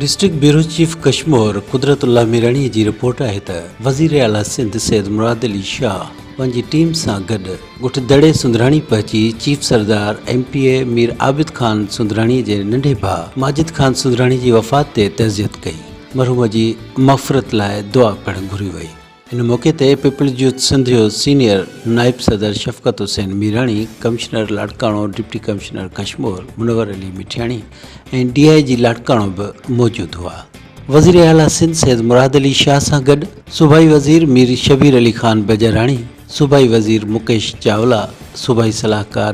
District bureau chief क़शमोर Qudratullah Mirani जी report है त वज़ीर आला सिंध सैयद मुराद अली शाह पंहिंजी टीम सां गॾु ॻुठ दड़े सन्दराणी पहुची चीफ सरदार MPA मीर आबिद खान सन्दराणी जे नंढे भाउ माजिद खान सन्दराणी जी वफ़ात ते तहज़ीत कई। मरहूम जी मग़फ़िरत लाइ दुआ पिणु घुरी वई। इन मौके ते पीपल्स यूथ सिंध जो सीनियर नायब सदर Shafqat Hussain Mirani, commissioner Larkana, deputy commissioner Kashmore Munawar Ali Mithiani ऐं DIG लाड़काणो बि मौजूदु हुआ। वज़ीर आला सिंध सैयद मुराद अली शाह सां गॾु सूबाई वज़ीर मीर शबीर अली खान बजराणी, सूबाई वज़ीर मकेश चावला, सूबाई सलाहकार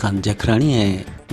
खान जखराणी ऐं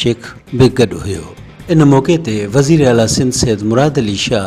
शेख बि गॾु हुयो। इन मौके ते वज़ीर आला सिंध सैयद मुराद अली शाह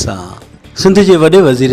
सां सिंध जे वॾे वज़ीर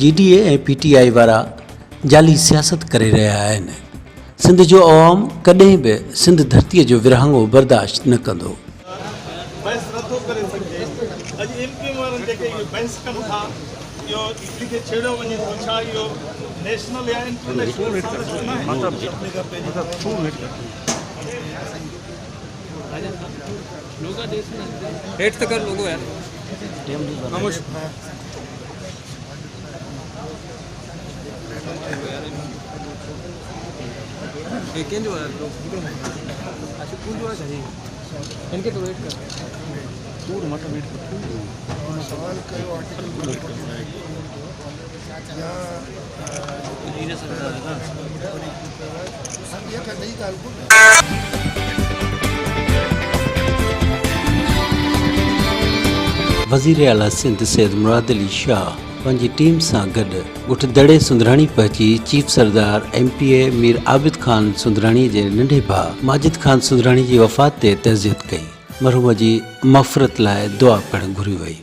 GDA ऐं PTI वारा जाली सियासत करे रहिया आहिनि। सिंध जो अवाम कॾहिं बि सिंध धरतीअ जो विरहाङो बर्दाश्त न कंदो। हेठ तक कर लोगो यार खामोश एक जो यार अच्छा कौन जो है इनके तो वेट कर पूरा मत वेट कर सवाल कयो आर्टिकल यहां सरदार है ना ये कर नहीं तालुक वज़ीर आला सिंध सैयद मुराद अली शाह पंहिंजी टीम सां गॾु ॻुठ दड़े सन्दराणी पहुची चीफ सरदार MPA मीर आबिद खान सन्दराणी जे नंढे भाउ माजिद खान सन्दराणी जी वफ़ात ते तहज़ीत कई। मरहूम जी मग़फ़िरत लाइ दुआ पिणु घुरी वई।